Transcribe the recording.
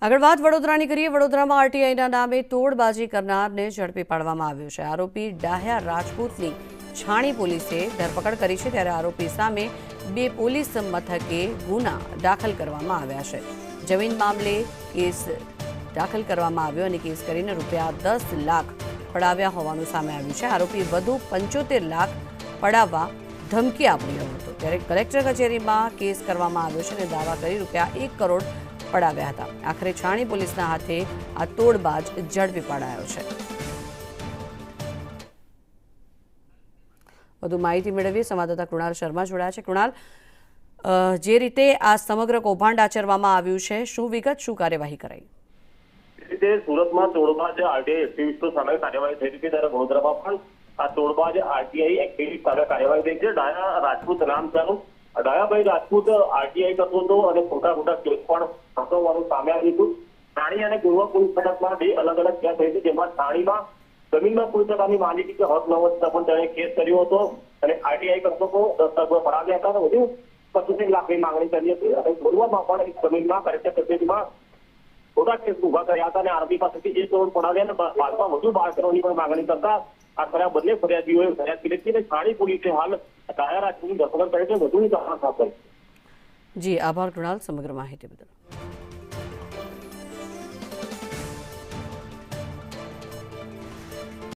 આગળ વાત વડોદરાની કરીએ। વડોદરામાં આરટીઆઈના નામે તોડબાજી કરનારને ઝડપી પાડવામાં આવ્યો છે। આરોપી ડાહ્યા રાજપૂતની છાણી પોલીસે ધરપકડ કરી છે, ત્યારે આરોપી સામે 2 પોલીસ મથકે ગુના દાખલ કરવામાં આવ્યા છે। જમીન મામલે કેસ દાખલ કરવામાં આવ્યો અને કેસ કરીને ₹10 લાખ પડાવ્યા હોવાનું સામે આવ્યું છે। આરોપી વધુ 75 લાખ પડાવવા ધમકી આપી રહ્યો હતો, ત્યારે કલેક્ટર કચેરીમાં કેસ કરવામાં આવ્યો છે અને દાવા કરી ₹1 કરોડ પડાવ્યા હતા। આખરે છાણી પોલીસના હાથે આ તોડબાજ ઝડપી પડાયો છે। વધુ માહિતી મેળવીએ સંવાદદાતા કૃણાલ શર્મા જોડાયા છે। કૃણાલ, જે રીતે આ સમગ્ર કૌભાંડ આચરવામાં આવ્યું છે, શું વિગત, શું કાર્યવાહી કરાઈ? સુરતમાં તોડબાજ આરટીઆઈ એક્ટિવિસ્ટો સામે કાર્યવાહી થઈ હતી, ત્યારે વડોદરામાં પણ આ તોડબાજ આરટીઆઈ એક્ટિવિસ્ટ સામે કાર્યવાહી થઈ છે। ડાયા રાજપૂત નામ છે, ડાયાભાઈ રાજપૂત આરટીઆઈ કરતો હતો અને ખોટા કેસ પણ સંડોવવાનું સામે આવ્યું હતું। છાણી અને ગુણવા પોલીસ મથકમાં 2 અલગ અલગ કેસ થઈ હતી, જેમાં છાણીમાં જમીનમાં કોઈ પ્રકારની માલિકી કે હક ન હોતા પણ તેણે કેસ કર્યો હતો અને આરટીઆઈ કરતો હતો 10 લાખ પડાવ્યા હતા અને વધુ 25 લાખની માંગણી કરી હતી। અને ગુણવામાં પણ એક જમીનમાં કલેક્ટર કચેરીમાં ખોટા કેસ ઉભા કર્યા હતા અને આરોપી પાસેથી 1 કરોડ પડાવ્યા અને બાદમાં વધુ 12 કરોડની પણ માંગણી કરતા આ બંને ફરિયાદીઓએ ફરિયાદ કરી હતી અને છાણી પોલીસે હાલ ડાયા રાજપૂતની ધરપકડ કરી છે। વધુ તપાસ હાથ ધરી છે। જી, આભાર કૃણાલ સમગ્ર માહિતી બદલ।